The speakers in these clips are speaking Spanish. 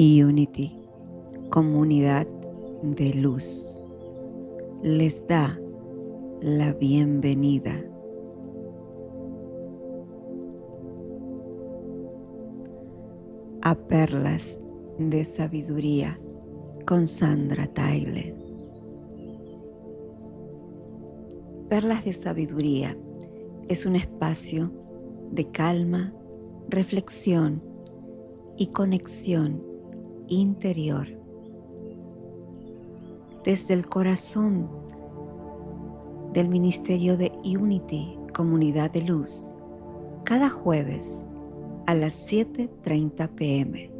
Unity, comunidad de luz, les da la bienvenida a Perlas de Sabiduría con Sandra Tyler. Perlas de Sabiduría es un espacio de calma, reflexión y conexión interior. Desde el corazón del Ministerio de Unity, Comunidad de Luz, cada jueves a las 7:30 p.m.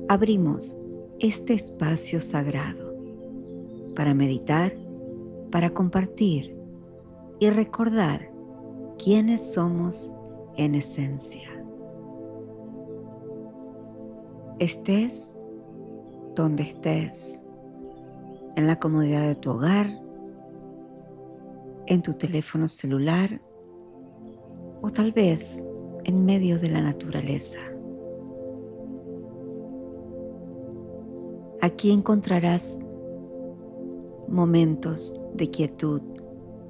abrimos este espacio sagrado para meditar, para compartir y recordar quiénes somos en esencia. Estés donde estés, en la comodidad de tu hogar, en tu teléfono celular o tal vez en medio de la naturaleza. Aquí encontrarás momentos de quietud,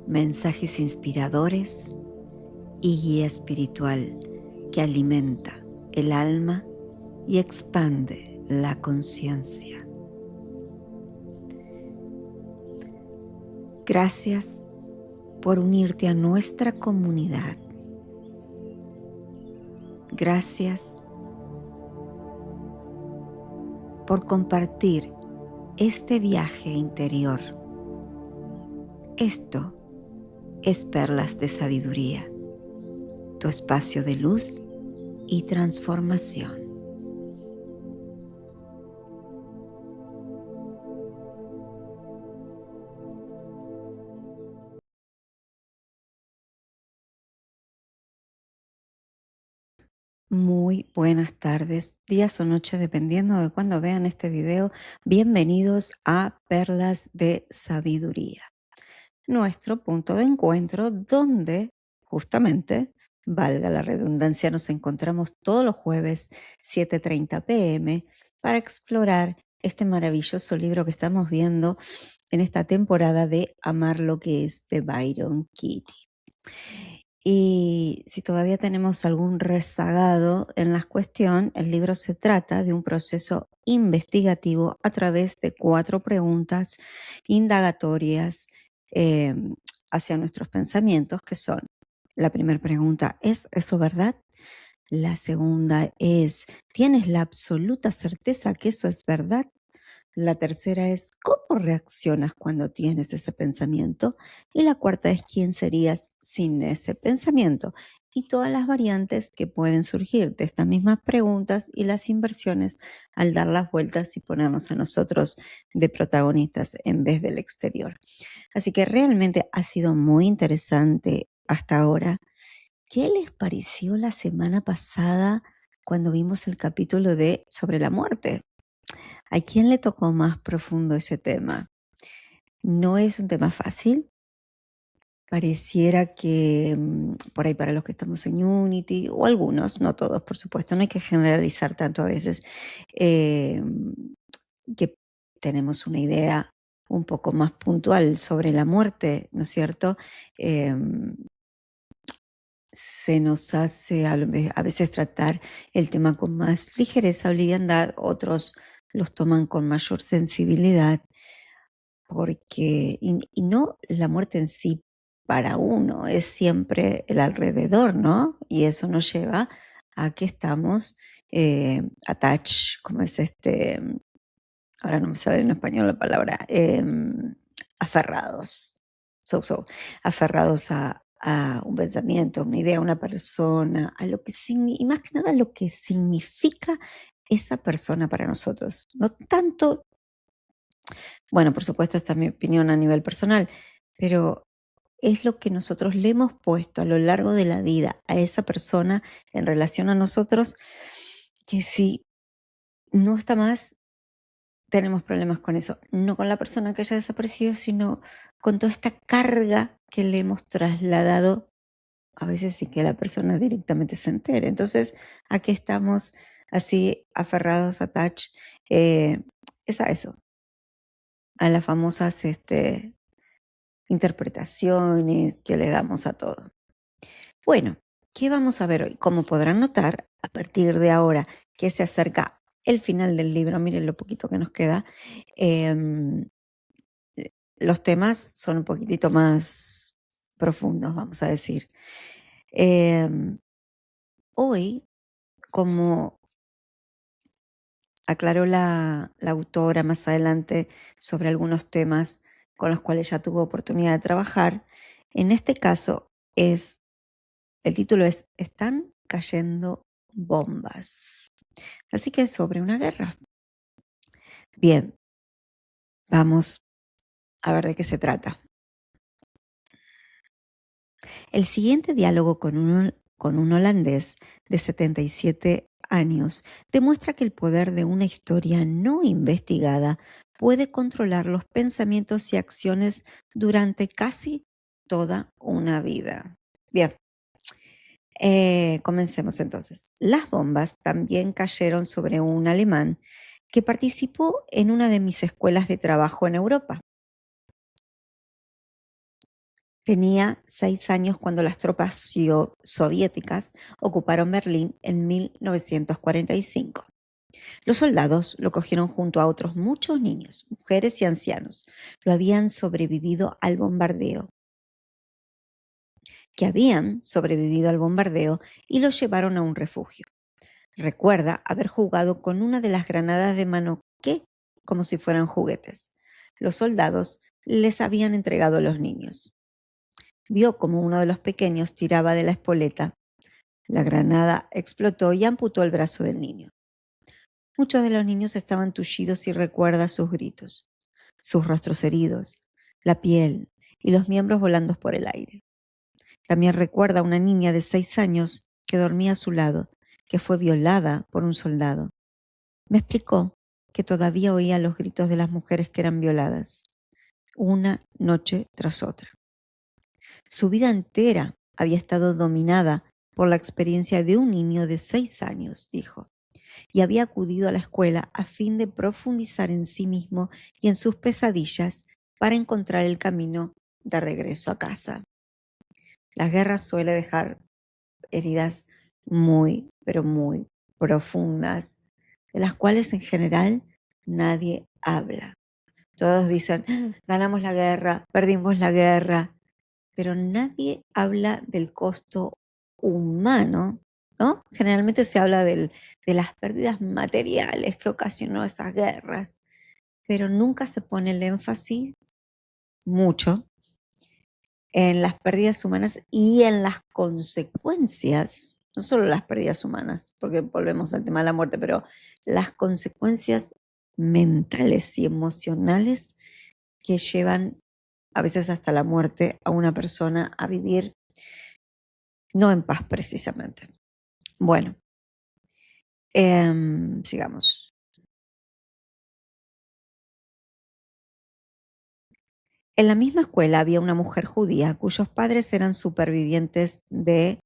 mensajes inspiradores y guía espiritual que alimenta el alma y expande la conciencia. Gracias por unirte a nuestra comunidad. Gracias por compartir este viaje interior. Esto es Perlas de Sabiduría, tu espacio de luz y transformación. Muy buenas tardes, días o noches, dependiendo de cuando vean este video. Bienvenidos a Perlas de Sabiduría, nuestro punto de encuentro donde justamente, valga la redundancia, nos encontramos todos los jueves 7:30 p.m. para explorar este maravilloso libro que estamos viendo en esta temporada de Amar lo que es de Byron Katie. Y si todavía tenemos algún rezagado en la cuestión, el libro se trata de un proceso investigativo a través de 4 preguntas indagatorias hacia nuestros pensamientos, que son: la primera pregunta, ¿es eso verdad? La segunda es, ¿tienes la absoluta certeza que eso es verdad? La tercera es, ¿cómo reaccionas cuando tienes ese pensamiento? Y la cuarta es, ¿quién serías sin ese pensamiento? Y todas las variantes que pueden surgir de estas mismas preguntas y las inversiones al dar las vueltas y ponernos a nosotros de protagonistas en vez del exterior. Así que realmente ha sido muy interesante hasta ahora. ¿Qué les pareció la semana pasada cuando vimos el capítulo sobre la muerte? ¿A quién le tocó más profundo ese tema? No es un tema fácil. Pareciera que por ahí para los que estamos en Unity, o algunos, no todos, por supuesto, no hay que generalizar tanto a veces, eh, que tenemos una idea un poco más puntual sobre la muerte, ¿no es cierto? Se nos hace a veces tratar el tema con más ligereza o liviandad, otros los toman con mayor sensibilidad, porque, y no la muerte en sí para uno, es siempre el alrededor, ¿no? Y eso nos lleva a que estamos attached, como es ahora no me sale en español la palabra, aferrados, aferrados a un pensamiento, a una idea, a una persona, a lo que y más que nada lo que significa esa persona para nosotros. No tanto, bueno, por supuesto, esta es mi opinión a nivel personal, pero es lo que nosotros le hemos puesto a lo largo de la vida a esa persona en relación a nosotros, que si no está más, tenemos problemas con eso. No con la persona que haya desaparecido, sino con toda esta carga que le hemos trasladado, a veces sin que la persona directamente se entere. Entonces, aquí estamos así aferrados, attach, eh, es a eso, a las famosas interpretaciones que le damos a todo. Bueno, ¿qué vamos a ver hoy? Como podrán notar, a partir de ahora que se acerca el final del libro, miren lo poquito que nos queda, em, los temas son un poquitito más profundos, vamos a decir. Em, Hoy, como aclaró la autora más adelante sobre algunos temas con los cuales ya tuvo oportunidad de trabajar, en este caso el título es Están cayendo bombas. Así que es sobre una guerra. Bien, vamos a ver de qué se trata. El siguiente diálogo con un holandés de 77 años demuestra que el poder de una historia no investigada puede controlar los pensamientos y acciones durante casi toda una vida. Bien, comencemos entonces. Las bombas también cayeron sobre un alemán que participó en una de mis escuelas de trabajo en Europa. Tenía 6 años cuando las tropas soviéticas ocuparon Berlín en 1945. Los soldados lo cogieron junto a otros muchos niños, mujeres y ancianos. Lo habían sobrevivido al bombardeo, que habían sobrevivido al bombardeo y lo llevaron a un refugio. Recuerda haber jugado con una de las granadas de mano que, como si fueran juguetes, los soldados les habían entregado a los niños. Vio como uno de los pequeños tiraba de la espoleta. La granada explotó y amputó el brazo del niño. Muchos de los niños estaban tullidos y recuerda sus gritos, sus rostros heridos, la piel y los miembros volando por el aire. También recuerda a una niña de 6 años que dormía a su lado, que fue violada por un soldado. Me explicó que todavía oía los gritos de las mujeres que eran violadas, una noche tras otra. Su vida entera había estado dominada por la experiencia de un niño de 6 años, dijo, y había acudido a la escuela a fin de profundizar en sí mismo y en sus pesadillas para encontrar el camino de regreso a casa. La guerra suele dejar heridas muy, pero muy profundas, de las cuales en general nadie habla. Todos dicen, ganamos la guerra, perdimos la guerra, pero nadie habla del costo humano, ¿no? Generalmente se habla de las pérdidas materiales que ocasionó esas guerras, pero nunca se pone el énfasis mucho en las pérdidas humanas y en las consecuencias, no solo las pérdidas humanas, porque volvemos al tema de la muerte, pero las consecuencias mentales y emocionales que llevan a veces hasta la muerte a una persona a vivir no en paz precisamente. Bueno, sigamos. En la misma escuela había una mujer judía cuyos padres eran supervivientes de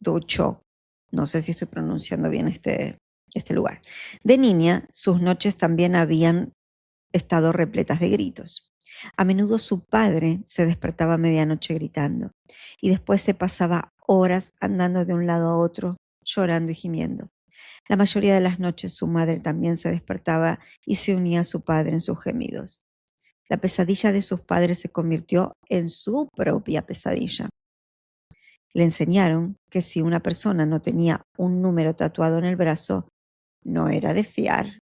Docho. No sé si estoy pronunciando bien este lugar. De niña, sus noches también habían estado repletas de gritos. A menudo su padre se despertaba a medianoche gritando y después se pasaba horas andando de un lado a otro, llorando y gimiendo. La mayoría de las noches su madre también se despertaba y se unía a su padre en sus gemidos. La pesadilla de sus padres se convirtió en su propia pesadilla. Le enseñaron que si una persona no tenía un número tatuado en el brazo, no era de fiar.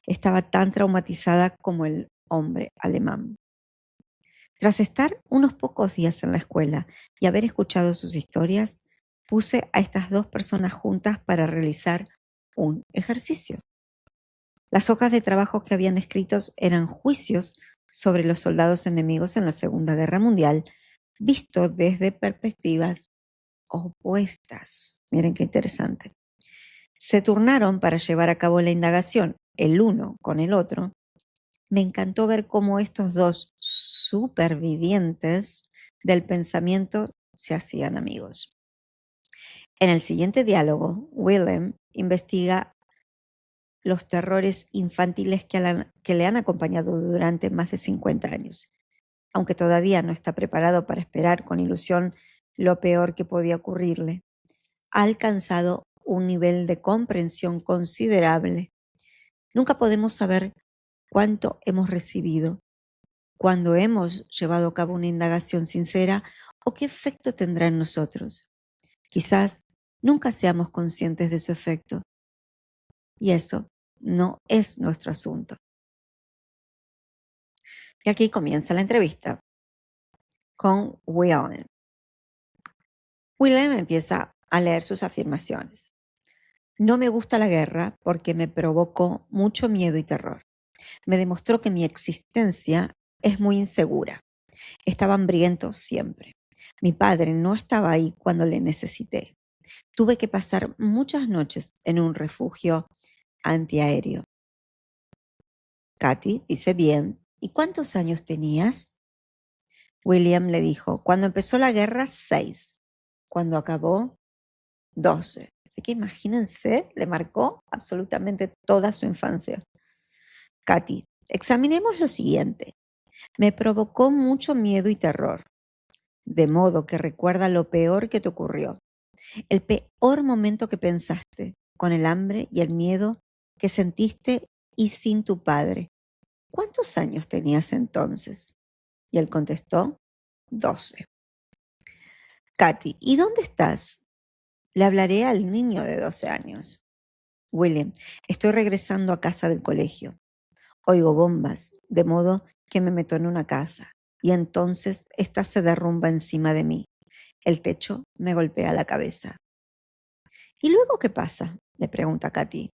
Estaba tan traumatizada como el hombre alemán. Tras estar unos pocos días en la escuela y haber escuchado sus historias, puse a estas dos personas juntas para realizar un ejercicio. Las hojas de trabajo que habían escrito eran juicios sobre los soldados enemigos en la Segunda Guerra Mundial, visto desde perspectivas opuestas. Miren qué interesante. Se turnaron para llevar a cabo la indagación, el uno con el otro. Me encantó ver cómo estos dos supervivientes del pensamiento se hacían amigos. En el siguiente diálogo, Willem investiga los terrores infantiles que le han acompañado durante más de 50 años. Aunque todavía no está preparado para esperar con ilusión lo peor que podía ocurrirle, ha alcanzado un nivel de comprensión considerable. Nunca podemos saber cuánto hemos recibido, cuándo hemos llevado a cabo una indagación sincera o qué efecto tendrá en nosotros. Quizás nunca seamos conscientes de su efecto, y eso no es nuestro asunto. Y aquí comienza la entrevista con Willem. Willem empieza a leer sus afirmaciones. No me gusta la guerra porque me provocó mucho miedo y terror. Me demostró que mi existencia es muy insegura. Estaba hambriento siempre. Mi padre no estaba ahí cuando le necesité. Tuve que pasar muchas noches en un refugio antiaéreo. Katy dice bien. ¿Y cuántos años tenías? William le dijo, cuando empezó la guerra, 6. Cuando acabó, 12. Así que imagínense, le marcó absolutamente toda su infancia. Katy, examinemos lo siguiente. Me provocó mucho miedo y terror, de modo que recuerda lo peor que te ocurrió, el peor momento que pensaste, con el hambre y el miedo que sentiste y sin tu padre. ¿Cuántos años tenías entonces? Y él contestó, 12. Katy, ¿y dónde estás? Le hablaré al niño de 12 años. William, estoy regresando a casa del colegio. Oigo bombas, de modo que me meto en una casa, y entonces ésta se derrumba encima de mí. El techo me golpea la cabeza. ¿Y luego qué pasa? Le pregunta Katy.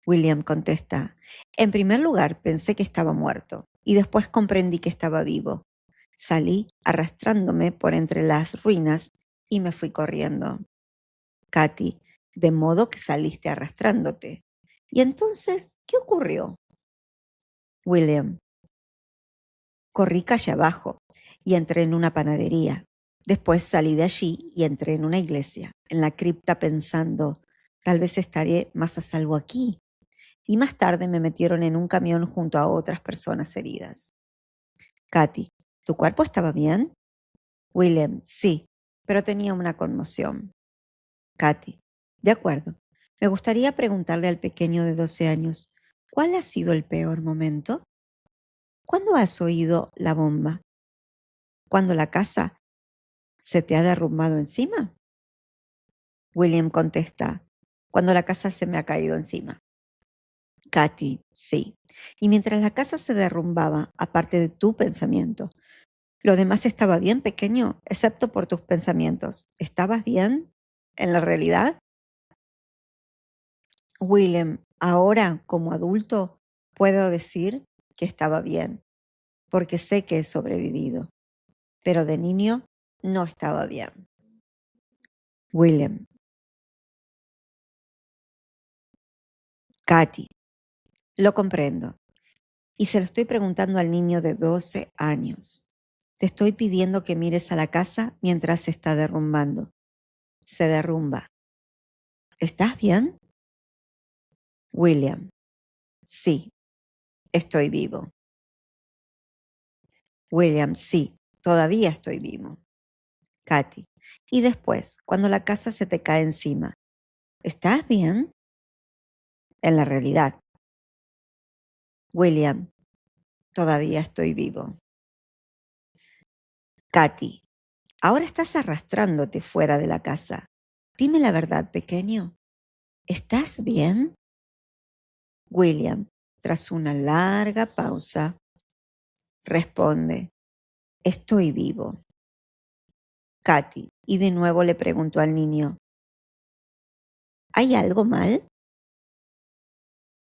William contesta, en primer lugar pensé que estaba muerto, y después comprendí que estaba vivo. Salí arrastrándome por entre las ruinas y me fui corriendo. Katy, de modo que saliste arrastrándote. ¿Y entonces qué ocurrió? William, corrí calle abajo y entré en una panadería. Después salí de allí y entré en una iglesia, en la cripta pensando, tal vez estaré más a salvo aquí. Y más tarde me metieron en un camión junto a otras personas heridas. Katy, ¿tu cuerpo estaba bien? William, sí, pero tenía una conmoción. Katy, de acuerdo. Me gustaría preguntarle al pequeño de 12 años, ¿cuál ha sido el peor momento? ¿Cuándo has oído la bomba? ¿Cuándo la casa se te ha derrumbado encima? William contesta, cuando la casa se me ha caído encima. Katy, sí. Y mientras la casa se derrumbaba, aparte de tu pensamiento, lo demás estaba bien, pequeño, excepto por tus pensamientos. ¿Estabas bien en la realidad? William, ahora como adulto puedo decir que estaba bien, porque sé que he sobrevivido, pero de niño no estaba bien. William, Katy, lo comprendo. Y se lo estoy preguntando al niño de 12 años. Te estoy pidiendo que mires a la casa mientras se está derrumbando. Se derrumba. ¿Estás bien? William, sí, estoy vivo. William, sí, todavía estoy vivo. Katy, y después, cuando la casa se te cae encima, ¿estás bien? En la realidad. William, todavía estoy vivo. Katy, ahora estás arrastrándote fuera de la casa. Dime la verdad, pequeño. ¿Estás bien? William, tras una larga pausa, responde, estoy vivo. Katy, y de nuevo le preguntó al niño, ¿hay algo mal?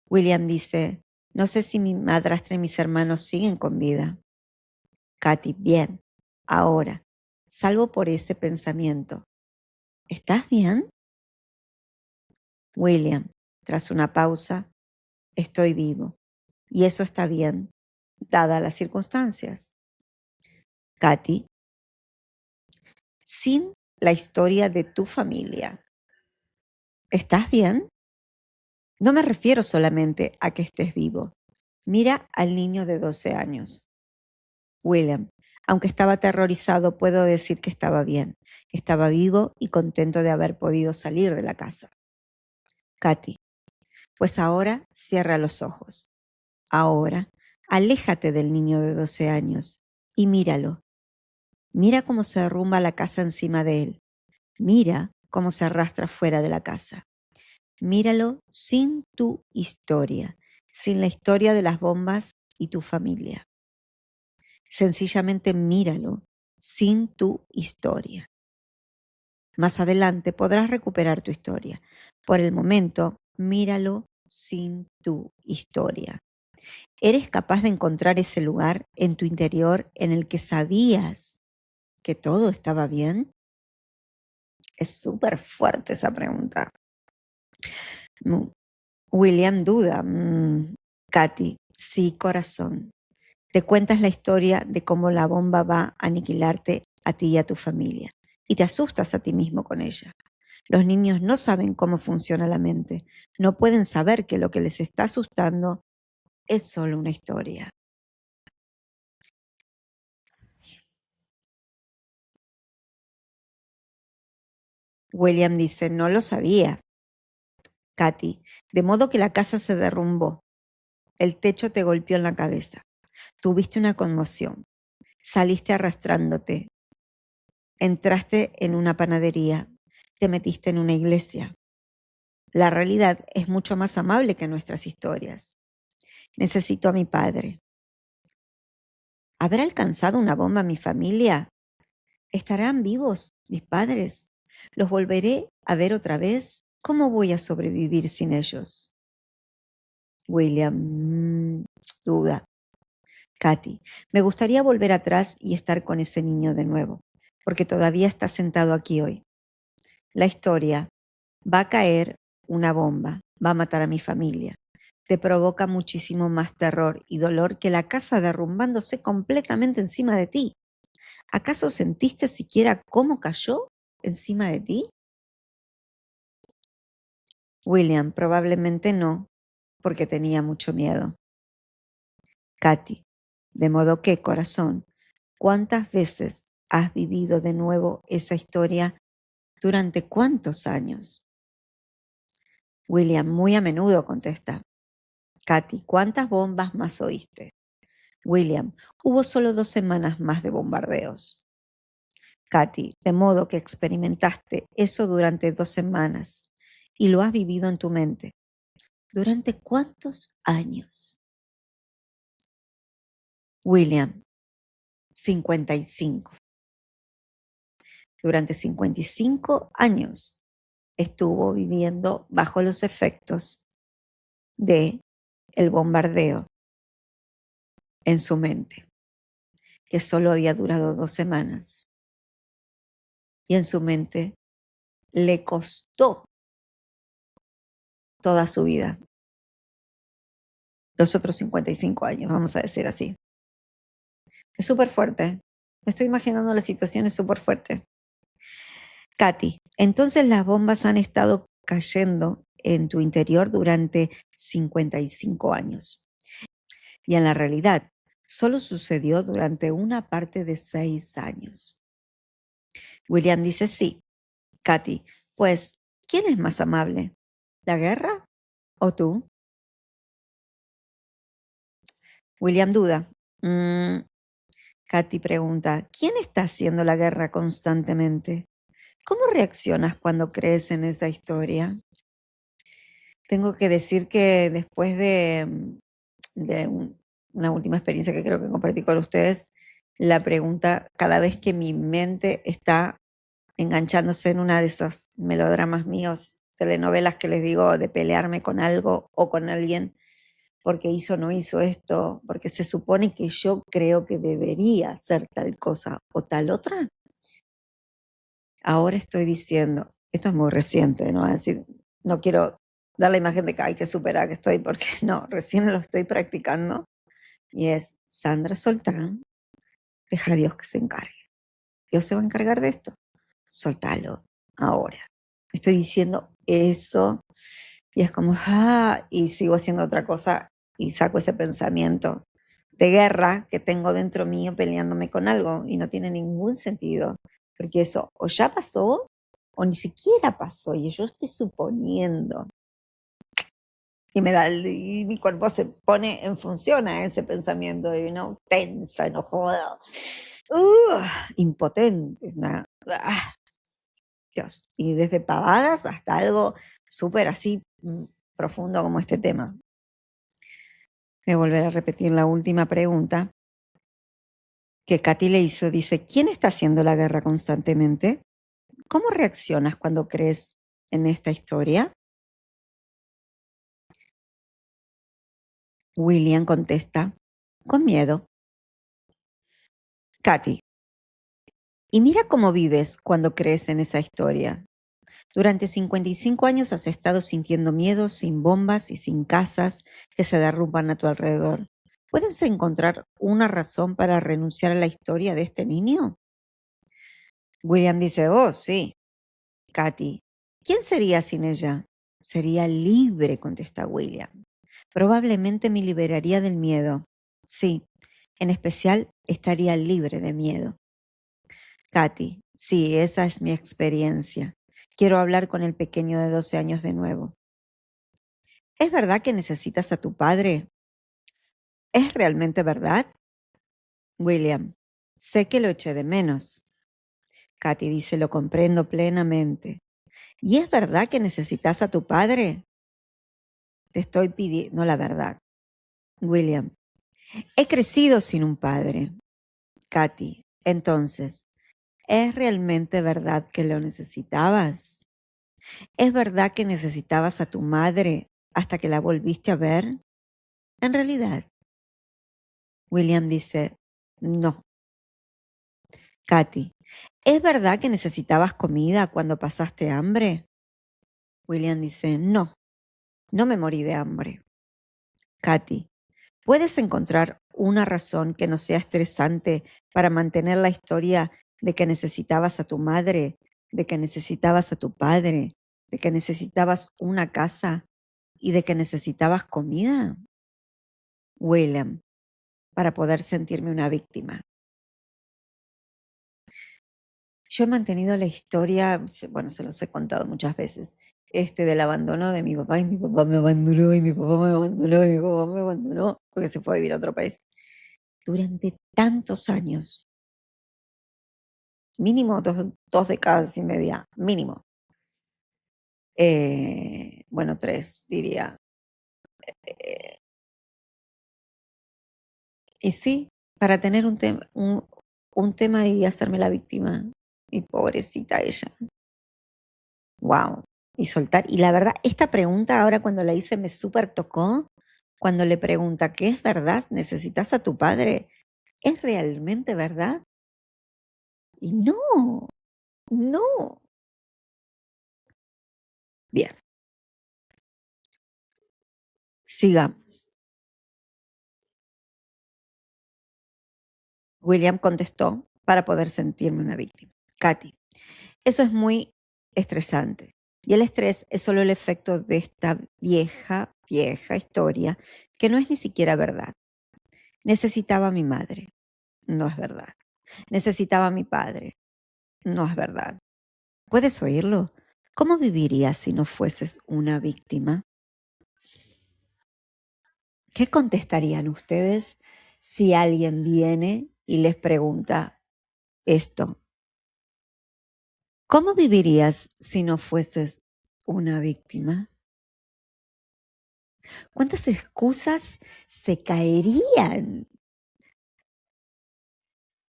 William dice, no sé si mi madrastra y mis hermanos siguen con vida. Katy, bien, ahora, salvo por ese pensamiento. ¿Estás bien? William, tras una pausa, estoy vivo. Y eso está bien, dadas las circunstancias. Katy, sin la historia de tu familia. ¿Estás bien? No me refiero solamente a que estés vivo. Mira al niño de 12 años. William, aunque estaba aterrorizado, puedo decir que estaba bien. Estaba vivo y contento de haber podido salir de la casa. Katy, pues ahora cierra los ojos. Ahora, aléjate del niño de 12 años y míralo. Mira cómo se derrumba la casa encima de él. Mira cómo se arrastra fuera de la casa. Míralo sin tu historia, sin la historia de las bombas y tu familia. Sencillamente míralo sin tu historia. Más adelante podrás recuperar tu historia. Por el momento, míralo sin tu historia. ¿Eres capaz de encontrar ese lugar en tu interior en el que sabías que todo estaba bien? Es súper fuerte esa pregunta. William duda. Katy, sí, corazón. Te cuentas la historia de cómo la bomba va a aniquilarte a ti y a tu familia. Y te asustas a ti mismo con ella. Los niños no saben cómo funciona la mente. No pueden saber que lo que les está asustando es solo una historia. William dice, no lo sabía. Katy, de modo que la casa se derrumbó. El techo te golpeó en la cabeza. Tuviste una conmoción. Saliste arrastrándote. Entraste en una panadería. Te metiste en una iglesia. La realidad es mucho más amable que nuestras historias. Necesito a mi padre. ¿Habrá alcanzado una bomba mi familia? ¿Estarán vivos mis padres? ¿Los volveré a ver otra vez? ¿Cómo voy a sobrevivir sin ellos? William, duda. Katy, me gustaría volver atrás y estar con ese niño de nuevo, porque todavía está sentado aquí hoy. La historia, va a caer una bomba, va a matar a mi familia. Te provoca muchísimo más terror y dolor que la casa derrumbándose completamente encima de ti. ¿Acaso sentiste siquiera cómo cayó encima de ti? William, probablemente no, porque tenía mucho miedo. Katy, de modo que, corazón, ¿cuántas veces has vivido de nuevo esa historia? ¿Durante cuántos años? William, muy a menudo, contesta. Katy, ¿cuántas bombas más oíste? William, hubo solo 2 semanas más de bombardeos. Katy, de modo que experimentaste eso durante 2 semanas y lo has vivido en tu mente. ¿Durante cuántos años? William, 55. Durante 55 años estuvo viviendo bajo los efectos de el bombardeo en su mente, que solo había durado 2 semanas. Y en su mente le costó toda su vida, los otros 55 años, vamos a decir así. Es súper fuerte. Me estoy imaginando la situación, es súper fuerte. Katy, entonces las bombas han estado cayendo en tu interior durante 55 años. Y en la realidad, solo sucedió durante una parte de 6 años. William dice sí. Katy, pues, ¿quién es más amable? ¿La guerra o tú? William duda. Katy pregunta, ¿quién está haciendo la guerra constantemente? ¿Cómo reaccionas cuando crees en esa historia? Tengo que decir que después de una última experiencia que creo que compartí con ustedes, la pregunta, cada vez que mi mente está enganchándose en una de esos melodramas míos, telenovelas que les digo de pelearme con algo o con alguien, porque hizo o no hizo esto, porque se supone que yo creo que debería hacer tal cosa o tal otra. Ahora estoy diciendo, esto es muy reciente, ¿no? Es decir, no quiero dar la imagen de que hay que superar que estoy, porque no, recién lo estoy practicando. Y es, Sandra Soltán, deja a Dios que se encargue. Dios se va a encargar de esto. soltalo ahora. Estoy diciendo eso y es como, y sigo haciendo otra cosa y saco ese pensamiento de guerra que tengo dentro mío peleándome con algo y no tiene ningún sentido, porque eso o ya pasó o ni siquiera pasó y yo estoy suponiendo. Y y mi cuerpo se pone en función a ese pensamiento, tensa, enojada, impotente, es Dios. Y desde pavadas hasta algo súper así profundo como este tema. Voy a volver a repetir la última pregunta que Katy le hizo. Dice, ¿quién está haciendo la guerra constantemente? ¿Cómo reaccionas cuando crees en esta historia? William contesta, con miedo. Katy, y mira cómo vives cuando crees en esa historia. Durante 55 años has estado sintiendo miedo sin bombas y sin casas que se derrumban a tu alrededor. ¿Puedes encontrar una razón para renunciar a la historia de este niño? William dice, oh, sí. Katy, ¿quién sería sin ella? Sería libre, contesta William. Probablemente me liberaría del miedo. Sí, en especial estaría libre de miedo. Katy, sí, esa es mi experiencia. Quiero hablar con el pequeño de 12 años de nuevo. ¿Es verdad que necesitas a tu padre? ¿Es realmente verdad? William, sé que lo eché de menos. Katy dice, lo comprendo plenamente. ¿Y es verdad que necesitas a tu padre? Te estoy pidiendo la verdad. William, he crecido sin un padre. Katy, entonces, ¿es realmente verdad que lo necesitabas? ¿Es verdad que necesitabas a tu madre hasta que la volviste a ver? En realidad, William dice, no. Katy, ¿es verdad que necesitabas comida cuando pasaste hambre? William dice, no, no me morí de hambre. Katy, ¿puedes encontrar una razón que no sea estresante para mantener la historia de que necesitabas a tu madre, de que necesitabas a tu padre, de que necesitabas una casa y de que necesitabas comida? William, para poder sentirme una víctima. Yo he mantenido la historia, bueno, se los he contado muchas veces, del abandono de mi papá y mi papá me abandonó y mi papá me abandonó y mi papá me abandonó porque se fue a vivir a otro país. Durante tantos años, mínimo 2 décadas y media, mínimo. Bueno, 3, diría. Eh, y sí, para tener un tema y hacerme la víctima. Y pobrecita ella. Wow. Y soltar. Y la verdad, esta pregunta ahora cuando la hice me súper tocó. Cuando le pregunta, ¿qué es verdad? ¿Necesitas a tu padre? ¿Es realmente verdad? Y no, no. Bien, sigamos. William contestó para poder sentirme una víctima. Katy, eso es muy estresante. Y el estrés es solo el efecto de esta vieja, vieja historia que no es ni siquiera verdad. Necesitaba a mi madre. No es verdad. Necesitaba a mi padre. No es verdad. ¿Puedes oírlo? ¿Cómo vivirías si no fueses una víctima? ¿Qué contestarían ustedes si alguien viene y les pregunta esto? ¿Cómo vivirías si no fueses una víctima? ¿Cuántas excusas se caerían?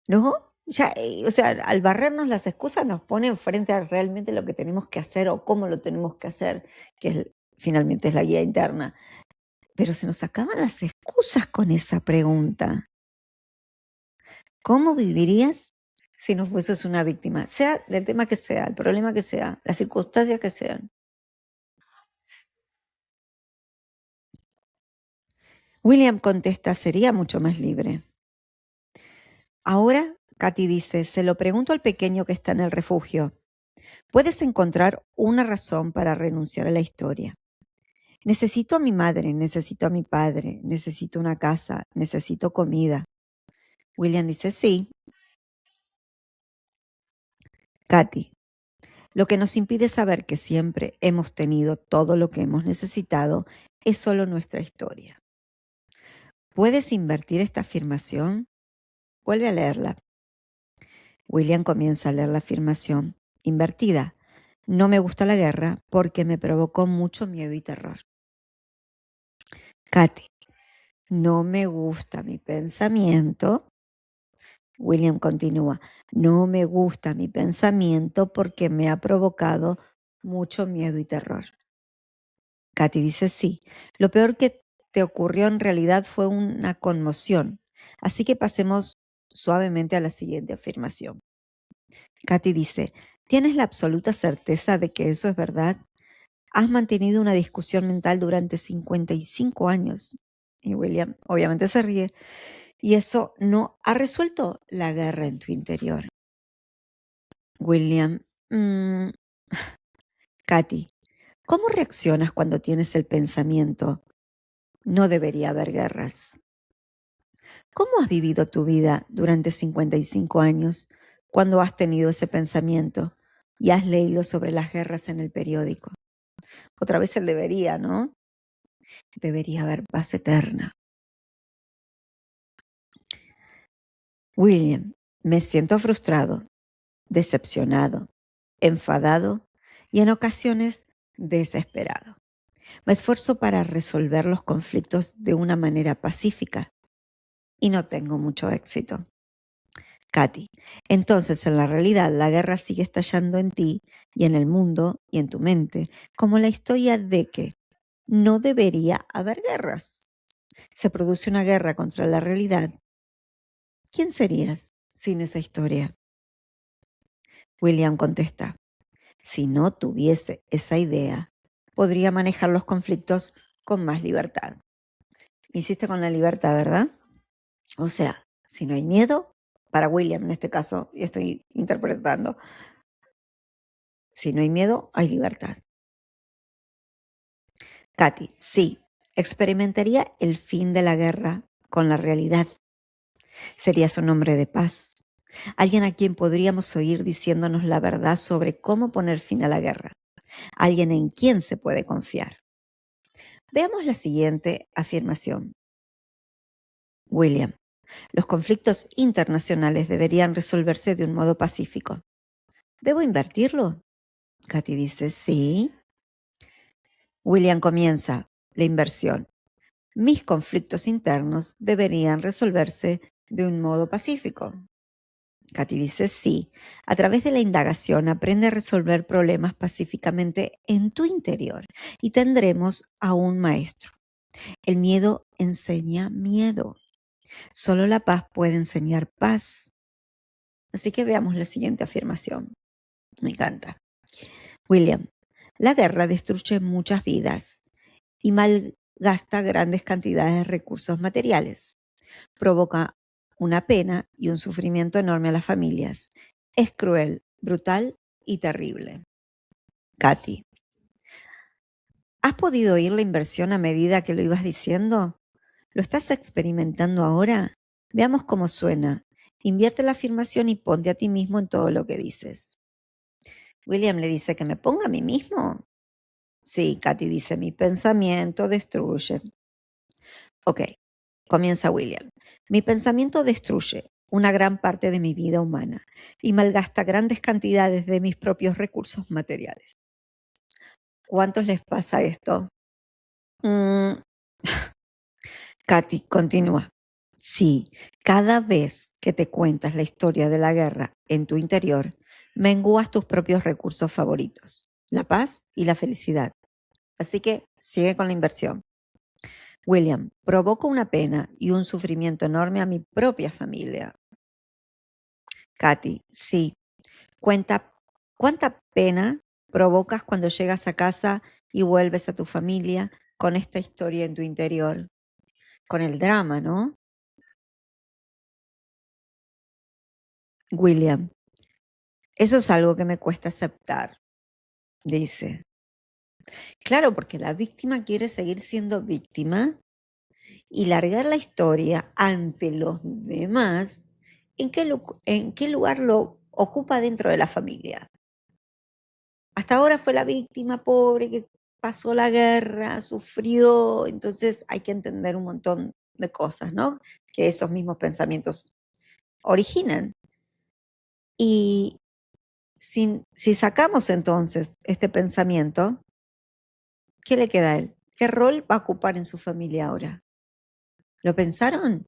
¿No? Ya, o sea, al barrernos las excusas nos ponen frente a realmente lo que tenemos que hacer o cómo lo tenemos que hacer, que finalmente es la guía interna. Pero se nos acaban las excusas con esa pregunta. ¿Cómo vivirías si no fueses una víctima? Sea del tema que sea, el problema que sea, las circunstancias que sean. William contesta, sería mucho más libre. Ahora, Katy dice, se lo pregunto al pequeño que está en el refugio. Puedes encontrar una razón para renunciar a la historia. Necesito a mi madre, necesito a mi padre, necesito una casa, necesito comida. William dice sí. Katy, lo que nos impide saber que siempre hemos tenido todo lo que hemos necesitado es solo nuestra historia. ¿Puedes invertir esta afirmación? Vuelve a leerla. William comienza a leer la afirmación invertida. No me gusta la guerra porque me provocó mucho miedo y terror. Katy, no me gusta mi pensamiento. William continúa, no me gusta mi pensamiento porque me ha provocado mucho miedo y terror. Katy dice sí. Lo peor que te ocurrió en realidad fue una conmoción. Así que pasemos suavemente a la siguiente afirmación. Katy dice, ¿tienes la absoluta certeza de que eso es verdad? Has mantenido una discusión mental durante 55 años. Y William obviamente se ríe. Y eso no ha resuelto la guerra en tu interior. William, Katy, ¿cómo reaccionas cuando tienes el pensamiento? No debería haber guerras. ¿Cómo has vivido tu vida durante 55 años cuando has tenido ese pensamiento y has leído sobre las guerras en el periódico? Otra vez el debería, ¿no? Debería haber paz eterna. William, me siento frustrado, decepcionado, enfadado y en ocasiones desesperado. Me esfuerzo para resolver los conflictos de una manera pacífica y no tengo mucho éxito. Katy, entonces en la realidad la guerra sigue estallando en ti y en el mundo y en tu mente, como la historia de que no debería haber guerras. Se produce una guerra contra la realidad. ¿Quién serías sin esa historia? William contesta, si no tuviese esa idea, podría manejar los conflictos con más libertad. Insiste con la libertad, ¿verdad? O sea, si no hay miedo, para William en este caso, y estoy interpretando, si no hay miedo, hay libertad. Katy, sí, experimentaría el fin de la guerra con la realidad. Serías un hombre de paz, alguien a quien podríamos oír diciéndonos la verdad sobre cómo poner fin a la guerra, alguien en quien se puede confiar. Veamos la siguiente afirmación. William, los conflictos internacionales deberían resolverse de un modo pacífico. ¿Debo invertirlo? Katy dice, sí. William comienza la inversión. Mis conflictos internos deberían resolverse de un modo pacífico. Katy dice, sí. A través de la indagación aprende a resolver problemas pacíficamente en tu interior y tendremos a un maestro. El miedo enseña miedo. Solo la paz puede enseñar paz. Así que veamos la siguiente afirmación. Me encanta. William, la guerra destruye muchas vidas y malgasta grandes cantidades de recursos materiales. Provoca una pena y un sufrimiento enorme a las familias. Es cruel, brutal y terrible. Katy, ¿has podido oír la inversión a medida que lo ibas diciendo? ¿Lo estás experimentando ahora? Veamos cómo suena. Invierte la afirmación y ponte a ti mismo en todo lo que dices. William le dice que me ponga a mí mismo. Sí, Katy dice, mi pensamiento destruye. Ok, comienza William. Mi pensamiento destruye una gran parte de mi vida humana y malgasta grandes cantidades de mis propios recursos materiales. ¿Cuántos les pasa esto? Mm, Katy, continúa. Sí, cada vez que te cuentas la historia de la guerra en tu interior, menguas tus propios recursos favoritos, la paz y la felicidad. Así que sigue con la inversión. William, provoco una pena y un sufrimiento enorme a mi propia familia. Katy, sí. ¿Cuánta pena provocas cuando llegas a casa y vuelves a tu familia con esta historia en tu interior? Con el drama, ¿no? William, Eso es algo que me cuesta aceptar, dice. Claro, porque la víctima quiere seguir siendo víctima y largar la historia ante los demás. ¿En qué lugar lo ocupa dentro de la familia? Hasta ahora fue la víctima pobre que pasó la guerra, sufrió, entonces hay que entender un montón de cosas, ¿no? Que esos mismos pensamientos originan. Y si sacamos entonces este pensamiento, ¿qué le queda a él? ¿Qué rol va a ocupar en su familia ahora? ¿Lo pensaron?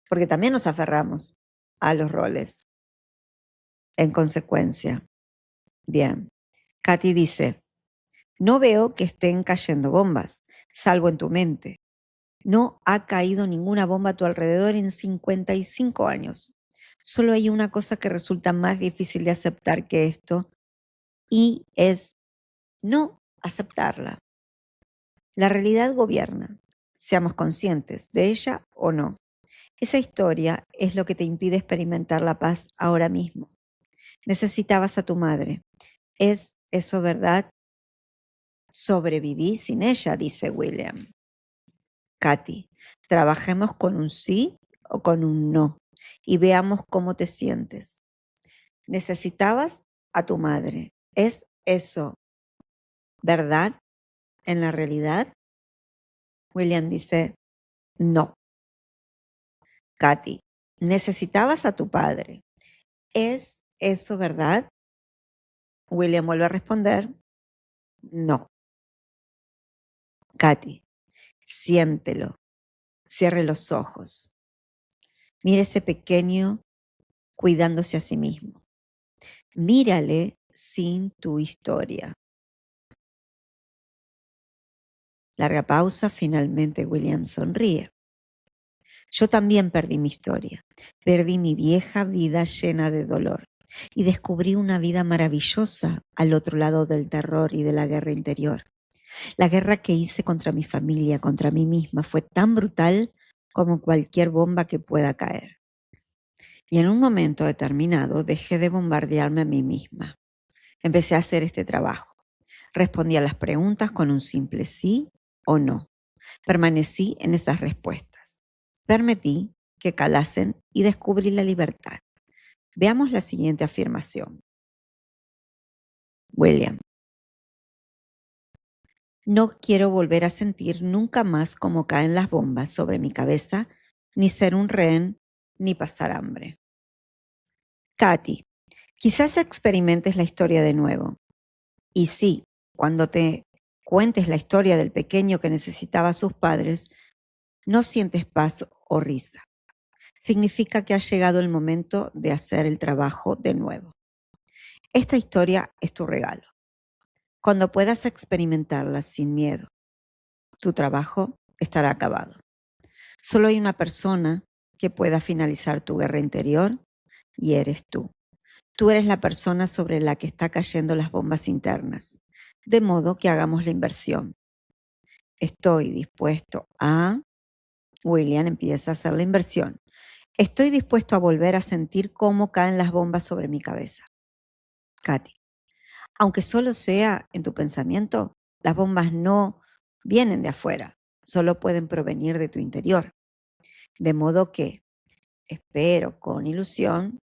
Porque también nos aferramos a los roles en consecuencia. Bien. Katy dice, no veo que estén cayendo bombas, salvo en tu mente. No ha caído ninguna bomba a tu alrededor en 55 años. Solo hay una cosa que resulta más difícil de aceptar que esto, y es no aceptarla. La realidad gobierna, seamos conscientes de ella o no. Esa historia es lo que te impide experimentar la paz ahora mismo. Necesitabas a tu madre. ¿Es eso verdad? Sobreviví sin ella, dice William. Katy, trabajemos con un sí o con un no y veamos cómo te sientes. Necesitabas a tu madre. ¿Es eso verdad en la realidad? William dice, no. Katy, necesitabas a tu padre. ¿Es eso verdad? William vuelve a responder, no. Katy, siéntelo. Cierre los ojos. Mire ese pequeño cuidándose a sí mismo. Mírale sin tu historia. Larga pausa, finalmente William sonríe. Yo también perdí mi historia. Perdí mi vieja vida llena de dolor y descubrí una vida maravillosa al otro lado del terror y de la guerra interior. La guerra que hice contra mi familia, contra mí misma, fue tan brutal como cualquier bomba que pueda caer. Y en un momento determinado dejé de bombardearme a mí misma. Empecé a hacer este trabajo. Respondí a las preguntas con un simple sí o no. Permanecí en esas respuestas. Permití que calasen y descubrí la libertad. Veamos la siguiente afirmación. William. No quiero volver a sentir nunca más cómo caen las bombas sobre mi cabeza, ni ser un rehén, ni pasar hambre. Katy, quizás experimentes la historia de nuevo. Y sí, cuando te cuentes la historia del pequeño que necesitaba a sus padres, no sientes paz o risa. Significa que ha llegado el momento de hacer el trabajo de nuevo. Esta historia es tu regalo. Cuando puedas experimentarla sin miedo, tu trabajo estará acabado. Solo hay una persona que pueda finalizar tu guerra interior y eres tú. Tú eres la persona sobre la que está cayendo las bombas internas. De modo que hagamos la inversión. Estoy dispuesto a... William empieza a hacer la inversión. Estoy dispuesto a volver a sentir cómo caen las bombas sobre mi cabeza. Katy, aunque solo sea en tu pensamiento, las bombas no vienen de afuera, solo pueden provenir de tu interior. De modo que, espero con ilusión,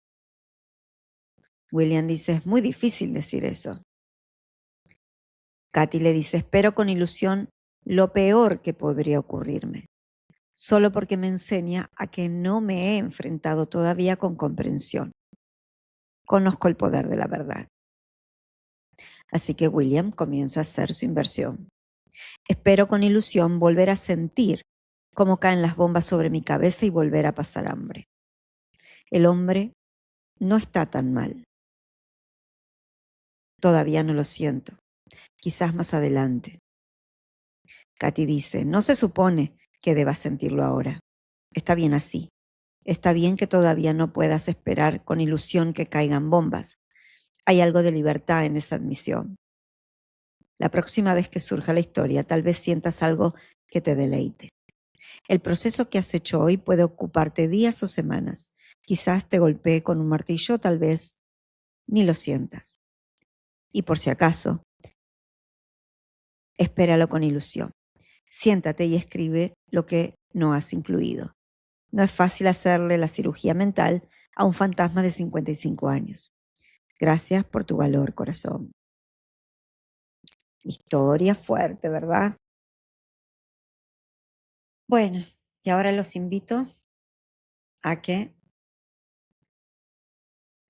William dice, es muy difícil decir eso. Katy le dice, espero con ilusión lo peor que podría ocurrirme, solo porque me enseña a que no me he enfrentado todavía con comprensión. Conozco el poder de la verdad. Así que William comienza a hacer su inversión. Espero con ilusión volver a sentir cómo caen las bombas sobre mi cabeza y volver a pasar hambre. El hombre no está tan mal. Todavía no lo siento. Quizás más adelante. Katy dice, no se supone que debas sentirlo ahora. Está bien así. Está bien que todavía no puedas esperar con ilusión que caigan bombas. Hay algo de libertad en esa admisión. La próxima vez que surja la historia, tal vez sientas algo que te deleite. El proceso que has hecho hoy puede ocuparte días o semanas, Quizás te golpee con un martillo, tal vez ni lo sientas. Y por si acaso, espéralo con ilusión. Siéntate y escribe lo que no has incluido. No es fácil hacerle la cirugía mental a un fantasma de 55 años. Gracias por tu valor, corazón. Historia fuerte, ¿verdad? Bueno, y ahora los invito a que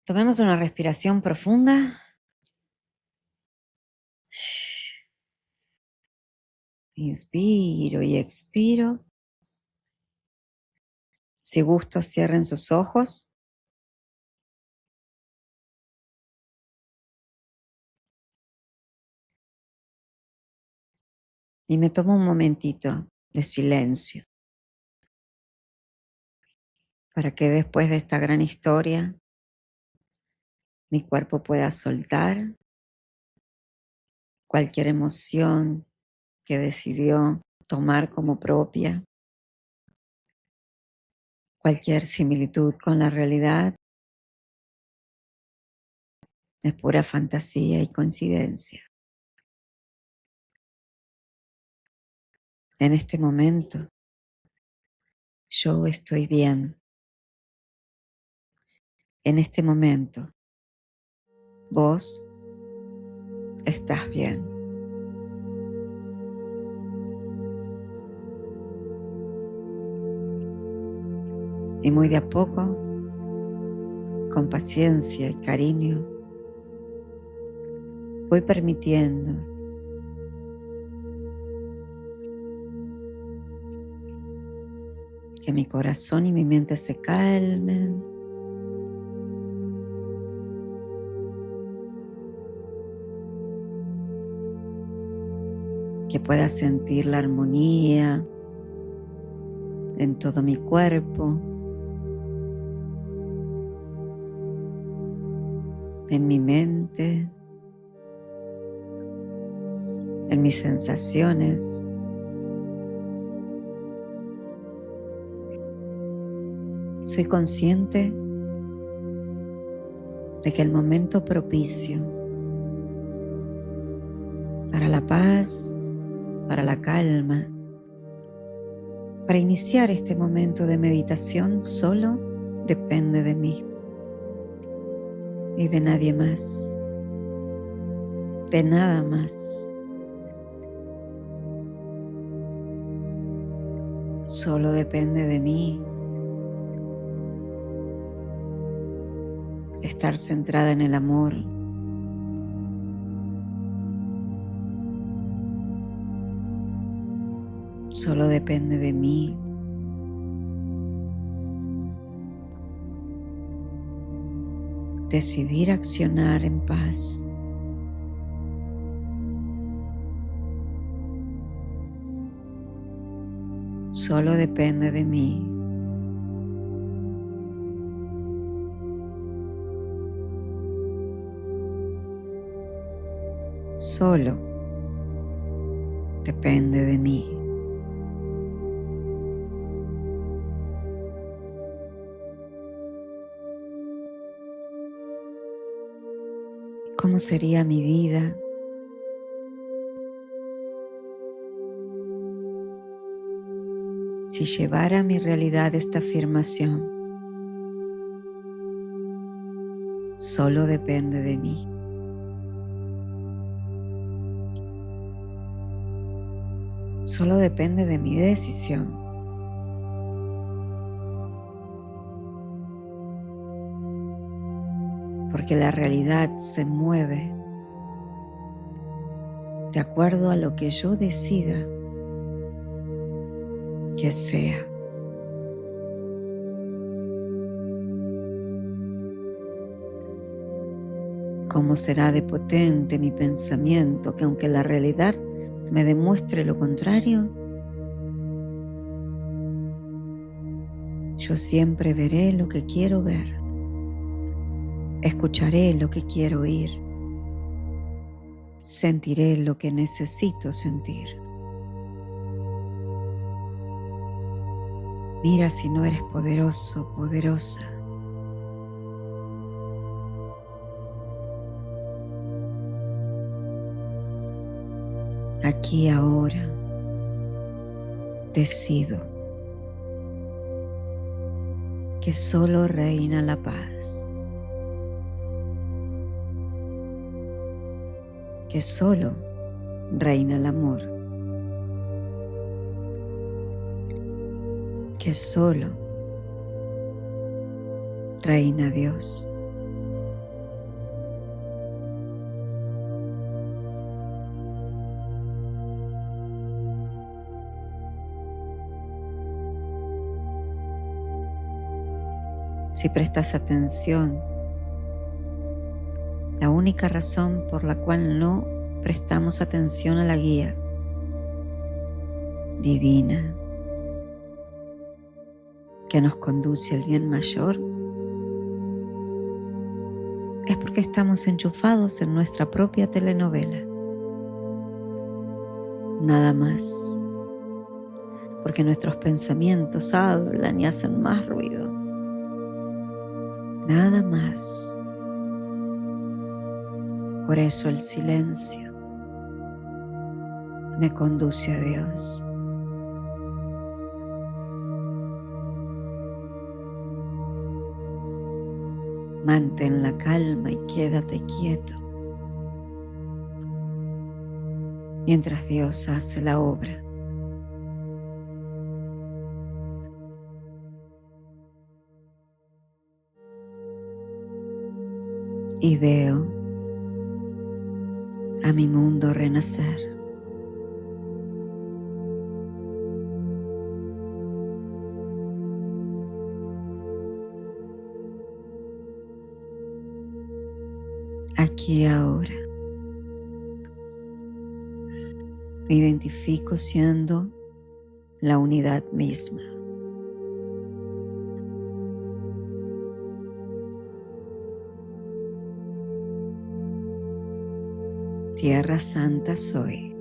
tomemos una respiración profunda. Inspiro y expiro. Si gusto, cierren sus ojos. Y me tomo un momentito de silencio para que después de esta gran historia mi cuerpo pueda soltar cualquier emoción que decidió tomar como propia, cualquier similitud con la realidad es pura fantasía y coincidencia. En este momento yo estoy bien. En este momento vos estás bien. Y muy de a poco, con paciencia y cariño, voy permitiendo que mi corazón y mi mente se calmen, que pueda sentir la armonía en todo mi cuerpo, en mi mente, en mis sensaciones. Soy consciente de que el momento propicio para la paz, para la calma, para iniciar este momento de meditación solo depende de mí y de nadie más, de nada más. Solo depende de mí estar centrada en el amor. Solo depende de mí decidir accionar en paz. Solo depende de mí solo depende de mí. ¿Cómo sería mi vida si llevara a mi realidad esta afirmación? Solo depende de mí. Solo depende de mi decisión. Porque la realidad se mueve de acuerdo a lo que yo decida que sea. ¿Cómo será de potente mi pensamiento que aunque la realidad me demuestre lo contrario, yo siempre veré lo que quiero ver, escucharé lo que quiero oír, sentiré lo que necesito sentir? Mira si no eres poderoso, poderosa. Aquí ahora decido que solo reina la paz, que solo reina el amor, que solo reina Dios. Si prestas atención, la única razón por la cual no prestamos atención a la guía divina que nos conduce al bien mayor es porque estamos enchufados en nuestra propia telenovela. Nada más. Porque nuestros pensamientos hablan y hacen más ruido. Nada más. Por eso el silencio me conduce a Dios. Mantén la calma y quédate quieto mientras Dios hace la obra. Y veo a mi mundo renacer. Aquí ahora me identifico siendo la unidad misma. Tierra Santa soy.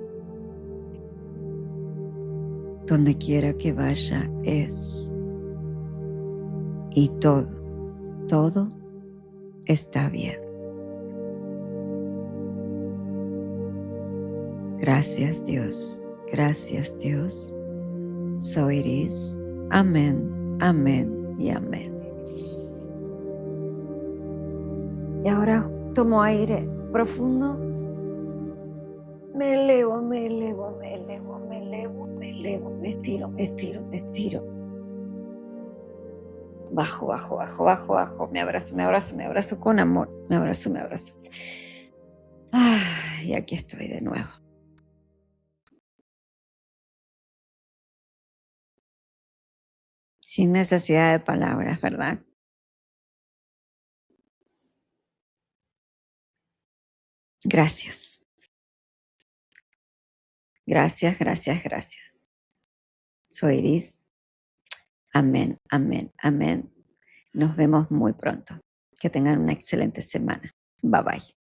Donde quiera que vaya es. Y todo está bien. Gracias Dios, gracias Dios. So it is. Amén, amén y amén. Y ahora tomo aire profundo. Me elevo, me elevo, me elevo, me elevo, me elevo, me estiro, me estiro, me estiro. Bajo, bajo, bajo, bajo, bajo. Me abrazo, me abrazo, me abrazo con amor. Me abrazo, me abrazo. Y aquí estoy de nuevo. Sin necesidad de palabras, ¿verdad? Gracias. Gracias, gracias, gracias. Soy Iris. Amén, amén, amén. Nos vemos muy pronto. Que tengan una excelente semana. Bye bye.